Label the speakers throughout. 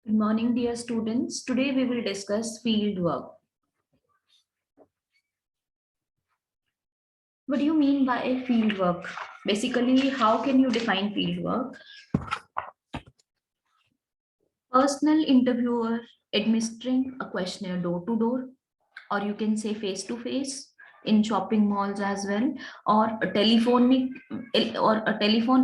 Speaker 1: Good morning, dear students. Today we will discuss field work. What do you mean by field work? Basically, how can you define field work? Personal interviewer administering a questionnaire door to door, or you can say face to face in shopping malls as well, or a telephone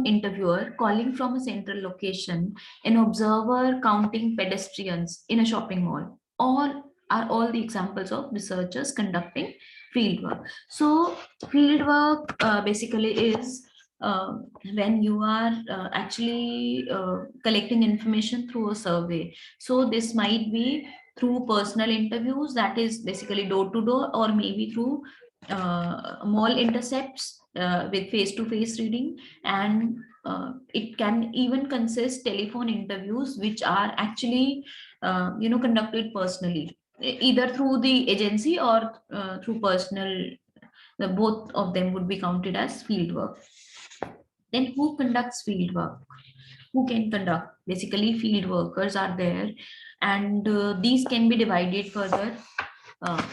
Speaker 1: interviewer calling from a central location, an observer counting pedestrians in a shopping mall. All are all the examples of researchers conducting field work. So field work basically is uh, when you are actually collecting information through a survey. So this might be through personal interviews, that is basically door to door, or maybe through mall intercepts with face to face reading, and it can even consist telephone interviews which are actually conducted personally, either through the agency or through personal. Both of them would be counted as field work. Then who conducts field work? Who can conduct? Basically field workers are there, and these can be divided further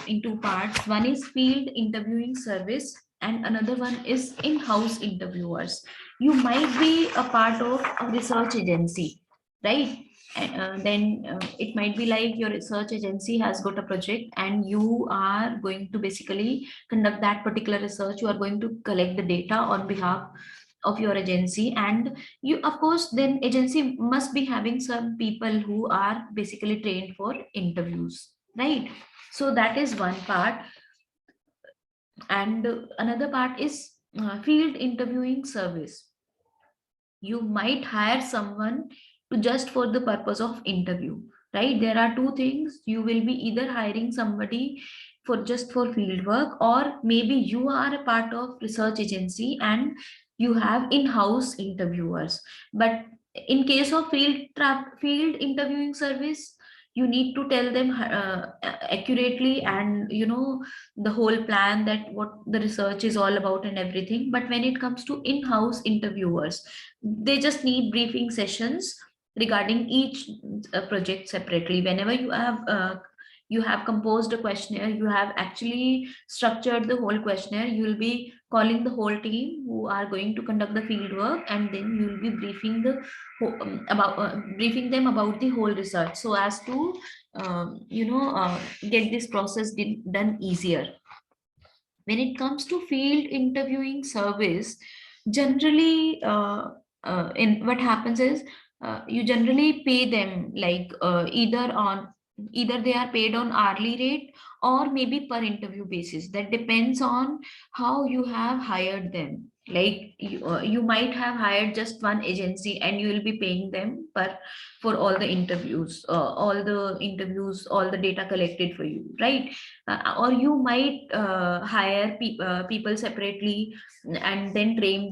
Speaker 1: in two parts. One is field interviewing service and another one is in-house interviewers. You might be a part of a research agency, right? Then it might be like your research agency has got a project and you are going to basically conduct that particular research. You are going to collect the data on behalf of your agency, and you, of course, then agency must be having some people who are basically trained for interviews, right? So that is one part. And another part is field interviewing service. You might hire someone to just for the purpose of interview, right? There are two things. You will be either hiring somebody for just for field work, or maybe you are a part of research agency and you have in-house interviewers. But in case of field interviewing service, you need to tell them accurately, and the whole plan, that what the research is all about and everything. But when it comes to in-house interviewers, they just need briefing sessions regarding each project separately. Whenever you have composed a questionnaire, you have actually structured the whole questionnaire, you will be calling the whole team who are going to conduct the field work, and then you will be briefing about briefing them about the whole research, so as to get this process done easier. When it comes to field interviewing service, generally in what happens is, you generally pay them like either they are paid on hourly rate or maybe per interview basis. That depends on how you have hired them. Like you might have hired just one agency and you will be paying them per for all the data collected for you, right? Or you might hire people separately and then train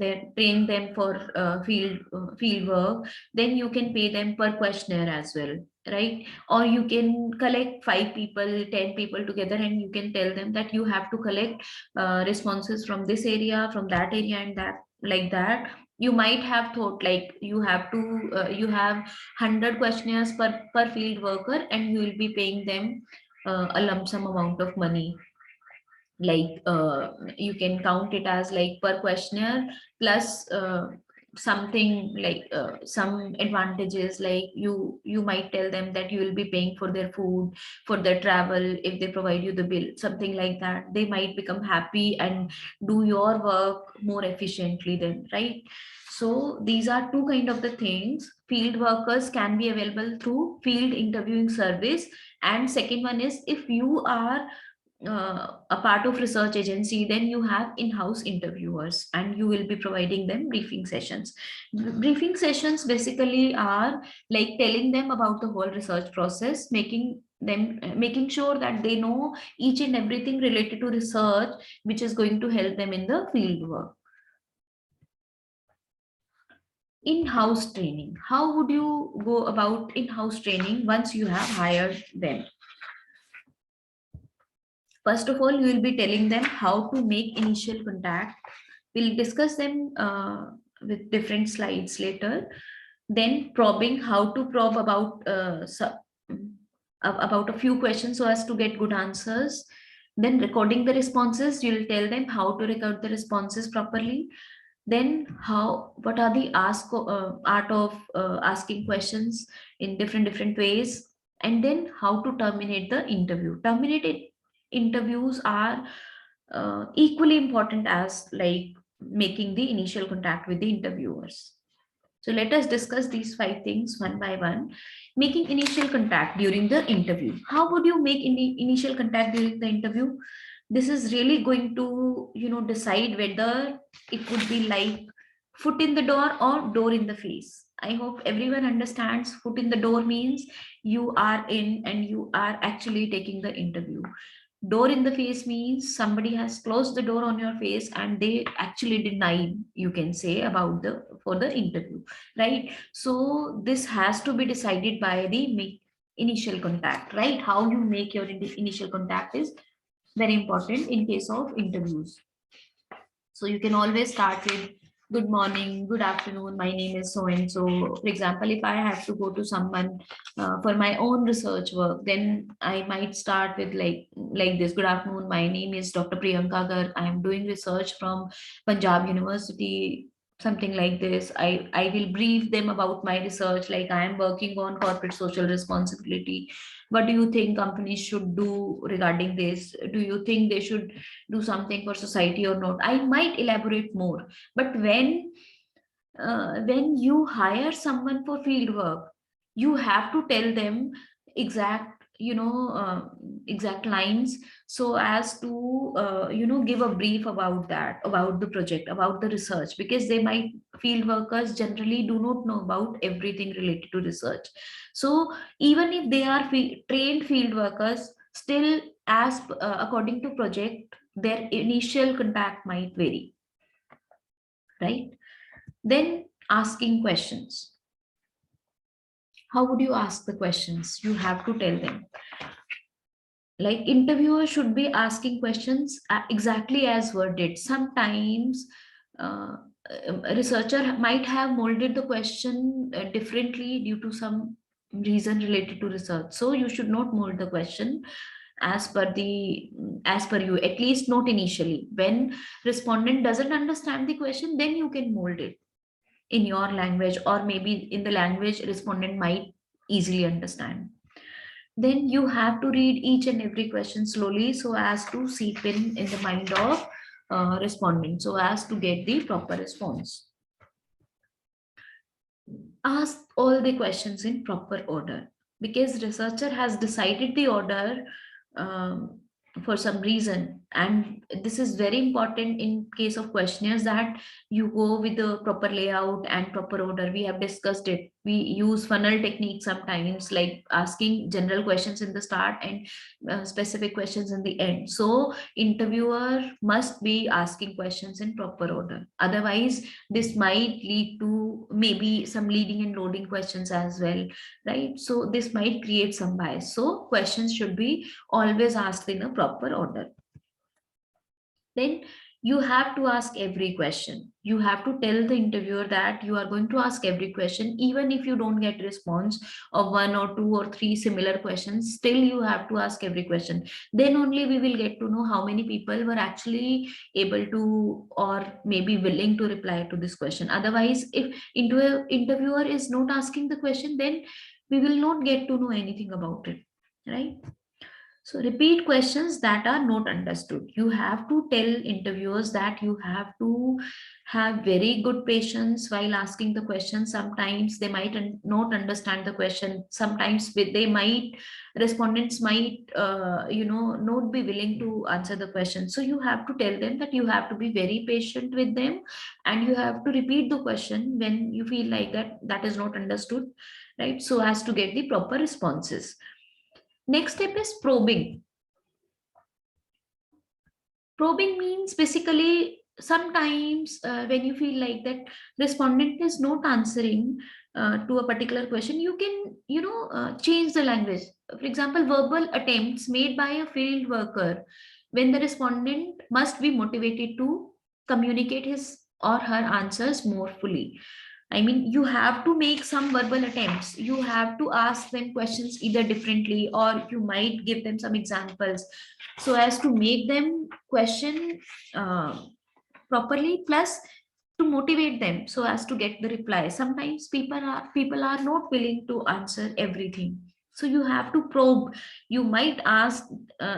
Speaker 1: them for field work. Then you can pay them per questionnaire as well, right? Or you can collect 5 people, 10 people together, and you can tell them that you have to collect responses from this area, from that area, and that, like that. You might have thought like you have 100 questionnaires per field worker, and you will be paying them a lump sum amount of money. Like you can count it as like per questionnaire plus something like some advantages, like you might tell them that you will be paying for their food, for their travel, if they provide you the bill, something like that. They might become happy and do your work more efficiently then, right? So these are two kind of the things. Field workers can be available through field interviewing service, and second one is, if you are a part of research agency, then you have in-house interviewers and you will be providing them briefing sessions. Briefing sessions basically are like telling them about the whole research process, making sure that they know each and everything related to research, which is going to help them in the field work. In-house training, how would you go about in-house training once you have hired them? First of all, you will be telling them how to make initial contact. We'll discuss them with different slides later. Then probing, how to probe about about a few questions so as to get good answers. Then recording the responses, you'll tell them how to record the responses properly. Then how, what are the art of asking questions in different ways. And then how to terminate the interview. Terminated interviews are equally important as like making the initial contact with the interviewers. So let us discuss these five things one by one. Making initial contact during the interview. How would you make initial contact during the interview? This is really going to, decide whether it would be like foot in the door or door in the face. I hope everyone understands foot in the door means you are in and you are actually taking the interview. Door in the face means somebody has closed the door on your face and they actually denied, you can say, about the for the interview, right? So this has to be decided by the initial contact, right? How you make your initial contact is very important in case of interviews. So you can always start with good morning, good afternoon, my name is so and so. For example, if I have to go to someone for my own research work, then I might start with like this. Good afternoon, my name is Dr. Priyanka Garg. I am doing research from Punjab University, something like this. I will brief them about my research, like I am working on corporate social responsibility. What do you think companies should do regarding this? Do you think they should do something for society or not? I might elaborate more. But when you hire someone for field work, you have to tell them exact, exact lines, so as to give a brief about that, about the project, about the research, because they might, field workers generally do not know about everything related to research. So even if they are trained field workers, still, as according to project, their initial contact might vary, right? Then asking questions. How would you ask the questions? You have to tell them. Like interviewers should be asking questions exactly as worded. Sometimes a researcher might have molded the question differently due to some reason related to research. So you should not mold the question as per the as per you, at least not initially. When respondent doesn't understand the question, then you can mold it in your language, or maybe in the language respondent might easily understand. Then you have to read each and every question slowly so as to seep in the mind of respondent, so as to get the proper response. Ask all the questions in proper order, because researcher has decided the order um, for some reason, and this is very important in case of questionnaires, that you go with the proper layout and proper order. We have discussed it. We use funnel technique sometimes, like asking general questions in the start and specific questions in the end. So interviewer must be asking questions in proper order, otherwise this might lead to maybe some leading and loading questions as well, right? So this might create some bias. So questions should be always asked in a proper order. Then you have to ask every question. You have to tell the interviewer that you are going to ask every question, even if you don't get response of one or two or three similar questions, still you have to ask every question. Then only we will get to know how many people were actually able to, or maybe willing to reply to this question. Otherwise, if interviewer is not asking the question, then we will not get to know anything about it, right? So repeat questions that are not understood. You have to tell interviewers that you have to have very good patience while asking the question. Sometimes they might not understand the question. Sometimes they might, respondents might, not be willing to answer the question. So you have to tell them that you have to be very patient with them, and you have to repeat the question when you feel like that is not understood, right? So as to get the proper responses. Next step is probing. Probing means basically sometimes when you feel like that respondent is not answering to a particular question, you can, change the language. For example, verbal attempts made by a field worker when the respondent must be motivated to communicate his or her answers more fully. I mean, you have to make some verbal attempts. You have to ask them questions either differently, or you might give them some examples so as to make them question uh, properly, plus to motivate them so as to get the reply. Sometimes people are not willing to answer everything, so you have to probe. You might ask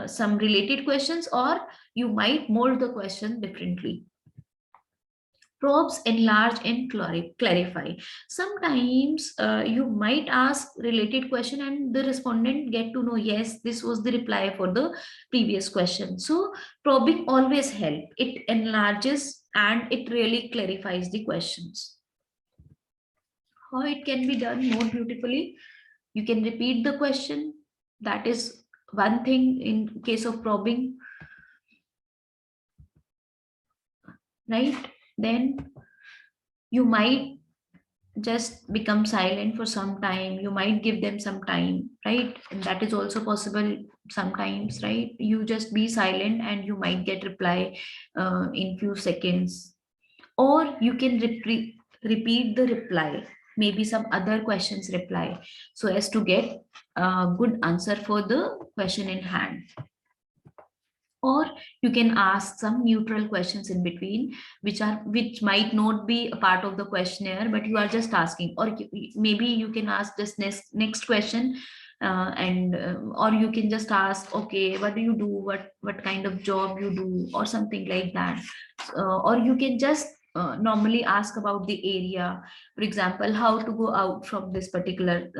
Speaker 1: some related questions, or you might mold the question differently. Probes enlarge and clarify. Sometimes you might ask related question and the respondent get to know, yes, this was the reply for the previous question. So probing always help. It enlarges and it really clarifies the questions. How it can be done more beautifully? You can repeat the question. That is one thing in case of probing, right? Then you might just become silent for some time. You might give them some time, right? And that is also possible sometimes, right? You just be silent and you might get reply in few seconds. Or you can repeat the reply, maybe some other questions reply, so as to get a good answer for the question in hand. Or you can ask some neutral questions in between, which might not be a part of the questionnaire, but you are just asking. Or maybe you can ask this next question, and or you can just ask, okay, what do you do, what kind of job you do, or something like that. Or you can just normally ask about the area, for example, how to go out from this particular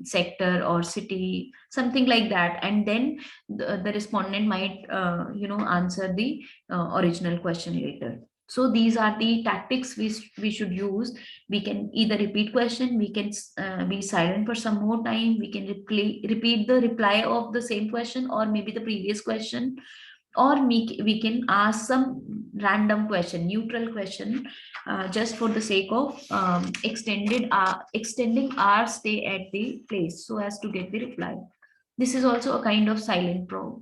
Speaker 1: sector or city, something like that. And then the respondent might answer the original question later. So these are the tactics we should use. We can either repeat question, we can be silent for some more time, we can repeat the reply of the same question or maybe the previous question, or we can ask some random question, neutral question, just for the sake of extending our stay at the place so as to get the reply. This is also a kind of silent probe.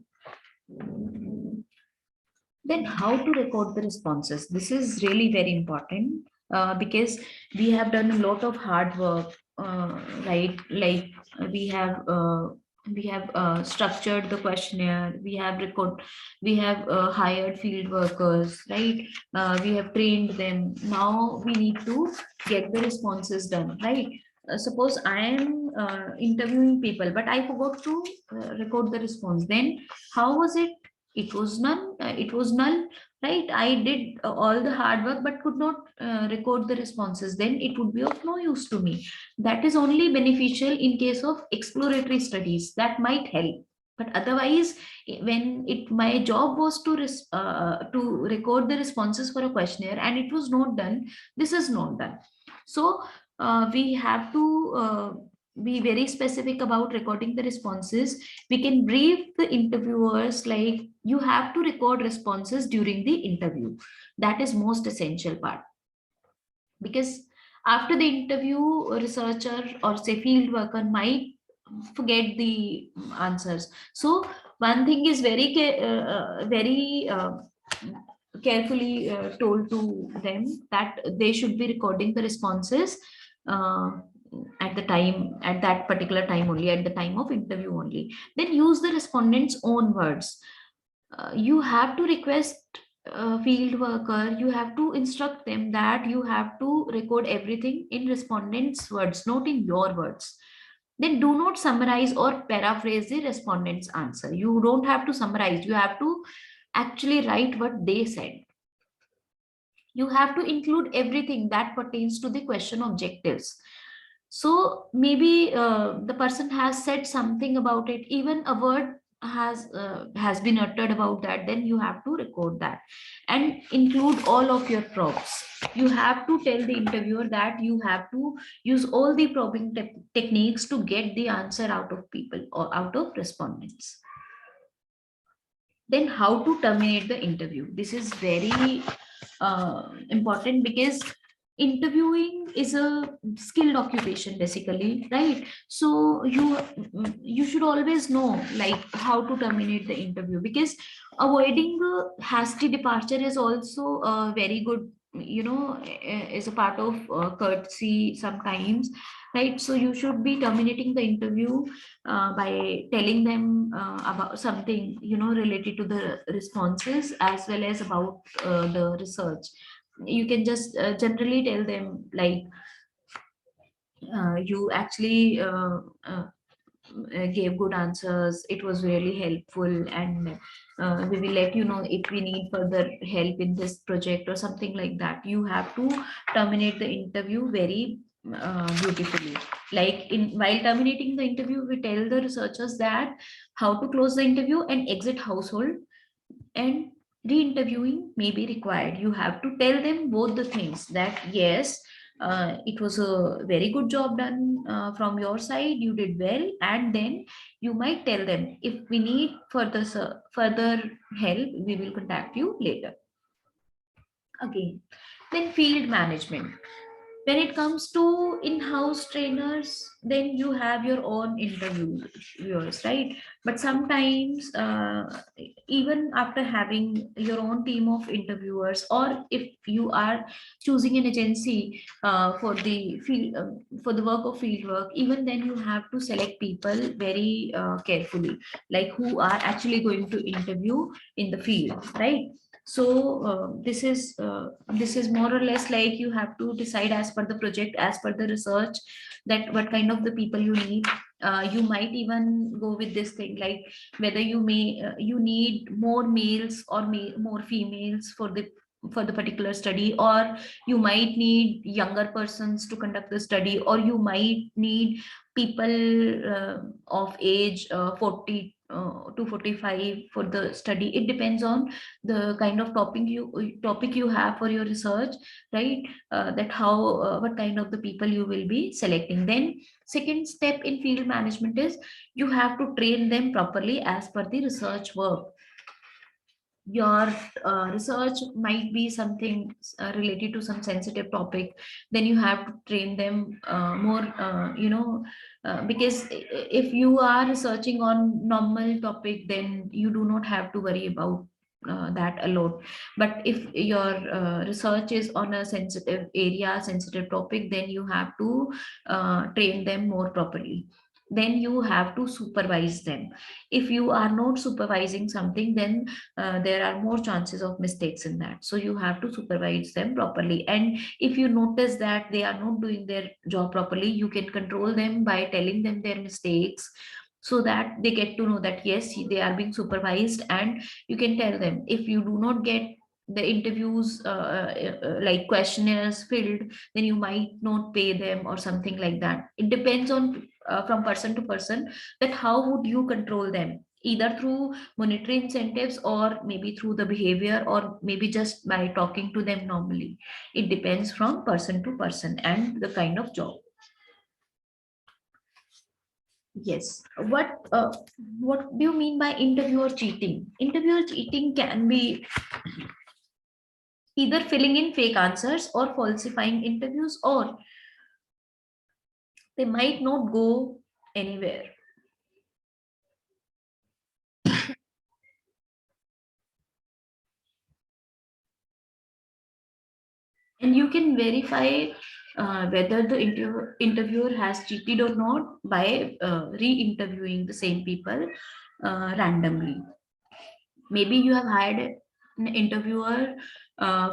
Speaker 1: Then how to record the responses? This is really very important, because we have done a lot of hard work, right? Like we have structured the questionnaire, we have hired field workers, right? We have trained them. Now we need to get the responses done, right? Suppose I am interviewing people, but I forgot to record the response. Then how was it? It was none. It was null, right? I did all the hard work, but could not record the responses. Then it would be of no use to me. That is only beneficial in case of exploratory studies. That might help. But otherwise, when my job was to record the responses for a questionnaire and it was not done, this is not done. So we have to be very specific about recording the responses. We can brief the interviewers like, you have to record responses during the interview. That is most essential part, because after the interview, a researcher or say field worker might forget the answers. So one thing is very carefully told to them, that they should be recording the responses uh, at that particular time only, at the time of interview only. Then use the respondent's own words. You have to request field worker, you have to instruct them that you have to record everything in respondent's words, not in your words. Then do not summarize or paraphrase the respondent's answer. You don't have to summarize, you have to actually write what they said. You have to include everything that pertains to the question objectives. So maybe the person has said something about it, even a word has been uttered about that, then you have to record that and include all of your props. You have to tell the interviewer that you have to use all the probing techniques to get the answer out of people or out of respondents. Then how to terminate the interview? This is very important, because interviewing is a skilled occupation basically, right? So you should always know like how to terminate the interview, because avoiding the hasty departure is also a very good is a part of courtesy sometimes, right? So you should be terminating the interview by telling them about something, related to the responses as well as about the research. You can just generally tell them like, you actually gave good answers. It was really helpful, and we will let you know if we need further help in this project or something like that. You have to terminate the interview very beautifully. Like in while terminating the interview, we tell the researchers that how to close the interview and exit household, and re-interviewing may be required. You have to tell them both the things, that yes, it was a very good job done from your side, you did well, and then you might tell them if we need further help, we will contact you later. Again, then field management. When it comes to in-house trainers, then you have your own interviewers, right? But sometimes even after having your own team of interviewers, or if you are choosing an agency for the field, for the work of field work, even then you have to select people very carefully, like who are actually going to interview in the field, right? So this is more or less like you have to decide as per the project, as per the research, that what kind of the people you need. You might even go with this thing, like whether you need more males or more females for the particular study, or you might need younger persons to conduct the study, or you might need people of age 40 to 45 for the study. It depends on the kind of topic you have for your research, right? That how what kind of the people you will be selecting. Then second step in field management is you have to train them properly as per the research work. Your research might be something related to some sensitive topic, then you have to train them more, because if you are researching on normal topic, then you do not have to worry about that a lot. But if your research is on a sensitive area, sensitive topic, then you have to train them more properly. Then you have to supervise them. If you are not supervising something, then there are more chances of mistakes in that. So you have to supervise them properly. And if you notice that they are not doing their job properly, you can control them by telling them their mistakes, so that they get to know that yes, they are being supervised. And you can tell them, if you do not get the interviews like questionnaires filled, then you might not pay them or something like that. It depends on from person to person, that how would you control them, either through monetary incentives, or maybe through the behavior, or maybe just by talking to them normally. It depends from person to person and the kind of job. Yes. What do you mean by interviewer cheating? Interviewer cheating can be either filling in fake answers or falsifying interviews, or they might not go anywhere. And you can verify whether the interviewer has cheated or not by re-interviewing the same people randomly. Maybe you have hired an interviewer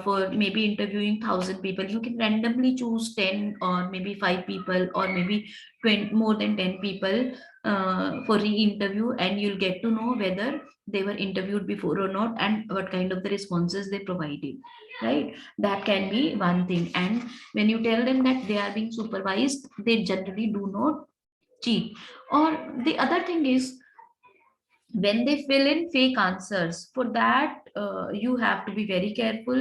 Speaker 1: for maybe interviewing 1,000 people. You can randomly choose 10 or maybe 5 people, or maybe 20, more than 10 people for re-interview, and you'll get to know whether they were interviewed before or not, and what kind of the responses they provided, right? That can be one thing. And when you tell them that they are being supervised, they generally do not cheat. Or the other thing is, when they fill in fake answers, for that you have to be very careful.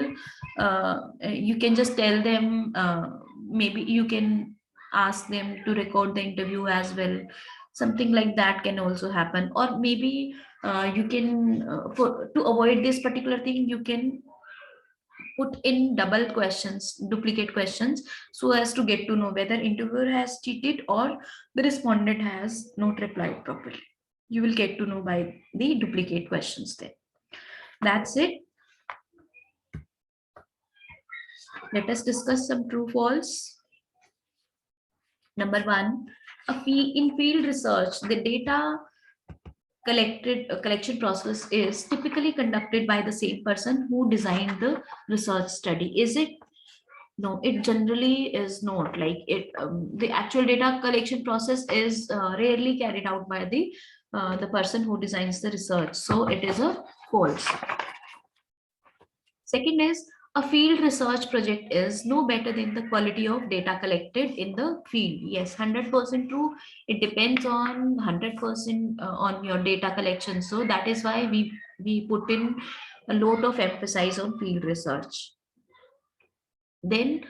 Speaker 1: You can just tell them, maybe you can ask them to record the interview as well. Something like that can also happen. Or maybe you can for to avoid this particular thing, you can put in double questions, duplicate questions, so as to get to know whether interviewer has cheated or the respondent has not replied properly. You will get to know by the duplicate questions there. That's it. Let us discuss some true false. Number one, in field research, the data collection process is typically conducted by the same person who designed the research study. Is it? No, it generally is not. Like it, the actual data collection process is rarely carried out by the person who designs the research. So it is a false. Second is, a field research project is no better than the quality of data collected in the field. Yes, 100% true. It depends on 100% on your data collection. So that is why we put in a lot of emphasis on field research. Then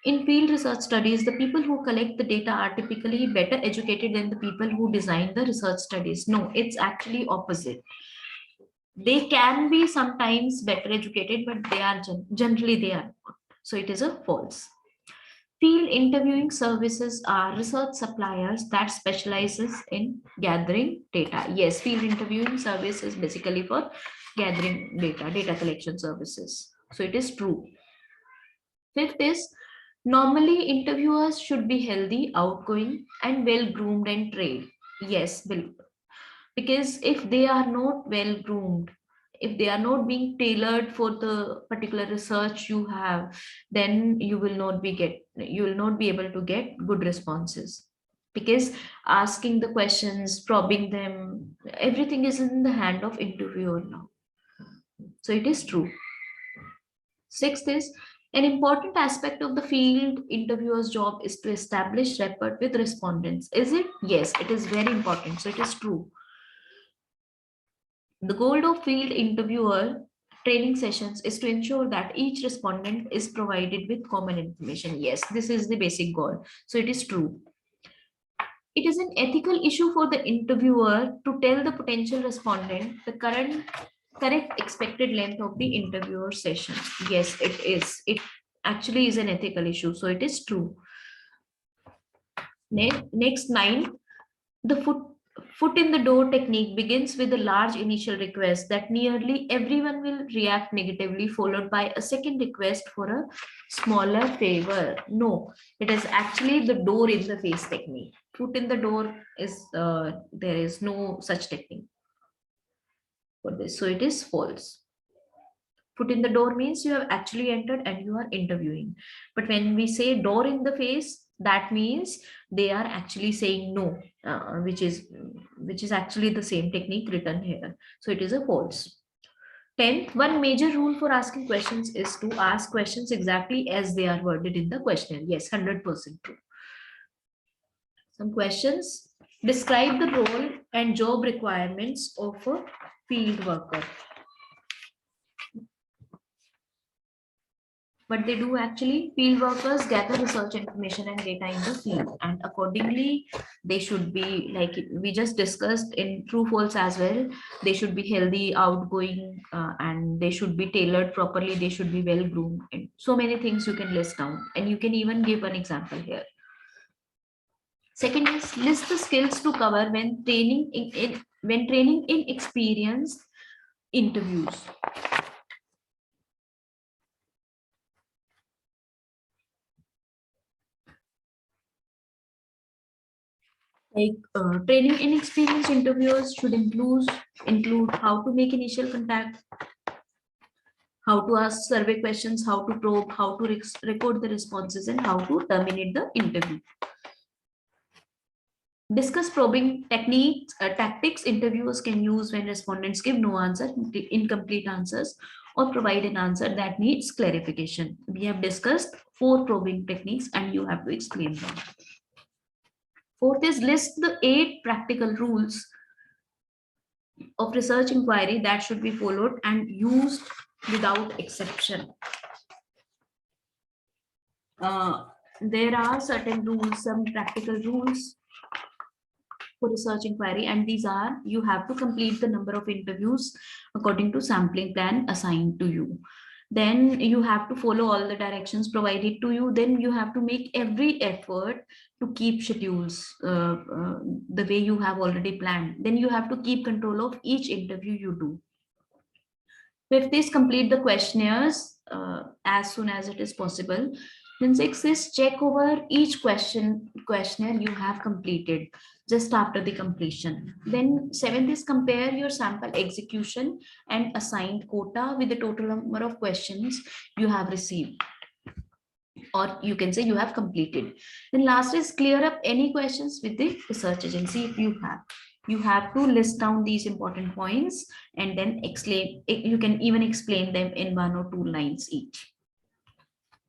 Speaker 1: in field research studies, the people who collect the data are typically better educated than the people who design the research studies. No, it's actually opposite. They can be sometimes better educated, but they are generally they are not. So it is a false. Field interviewing services are research suppliers that specializes in gathering data. Yes, field interviewing service is basically for gathering data collection services. So it is true. Fifth is, normally interviewers should be healthy, outgoing, and well groomed and trained. Yes, because if they are not well groomed, if they are not being tailored for the particular research you have, then you will not be able to get good responses, because asking the questions, probing them, everything is in the hand of interviewer now. So it is true. Sixth is, an important aspect of the field interviewer's job is to establish rapport with respondents. Is it? Yes, it is very important. So it is true. The goal of field interviewer training sessions is to ensure that each respondent is provided with common information. Yes, this is the basic goal. So it is true. It is an ethical issue for the interviewer to tell the potential respondent the correct expected length of the interviewer session. Yes, it is. It actually is an ethical issue. So it is true. Next, nine, the foot in the door technique begins with a large initial request that nearly everyone will react negatively, followed by a second request for a smaller favor. No, it is actually the door in the face technique. Foot in the door is there is no such technique for this. So it is false. Foot in the door means you have actually entered and you are interviewing. But when we say door in the face, that means they are actually saying no, which is actually the same technique written here. So it is a false. 10th, one major rule for asking questions is to ask questions exactly as they are worded in the questionnaire. Yes, 100% true. Some questions. Describe the role and job requirements of a field worker. What they do actually, field workers gather research information and data in the field, and accordingly they should be, like we just discussed in true false as well, they should be healthy, outgoing, and they should be tailored properly, they should be well groomed, and so many things you can list down, and you can even give an example here. Second is, list the skills to cover when training in experienced interviews. Like training inexperienced interviewers should include how to make initial contact, how to ask survey questions, how to probe, how to record the responses, and how to terminate the interview. Discuss probing techniques, tactics interviewers can use when respondents give no answer, incomplete answers, or provide an answer that needs clarification. We have discussed 4 probing techniques and you have to explain them. Fourth is, list the 8 practical rules of research inquiry that should be followed and used without exception. There are certain rules, some practical rules for research inquiry, and these are: you have to complete the number of interviews according to sampling plan assigned to you. Then you have to follow all the directions provided to you. Then you have to make every effort to keep schedules the way you have already planned. Then you have to keep control of each interview you do. Fifth is, complete the questionnaires as soon as it is possible. Then 6 is check over each questionnaire you have completed just after the completion. Then 7th is compare your sample execution and assigned quota with the total number of questions you have received, or you can say you have completed. Then last is clear up any questions with the research agency if you have. You have to list down these important points and then explain. You can even explain them in 1 or 2 lines each.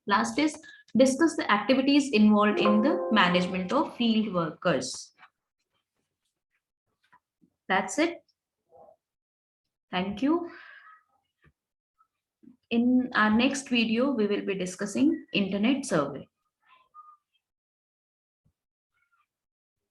Speaker 1: Last is discuss the activities involved in the management of field workers. That's it. Thank you. In our next video, we will be discussing internet survey.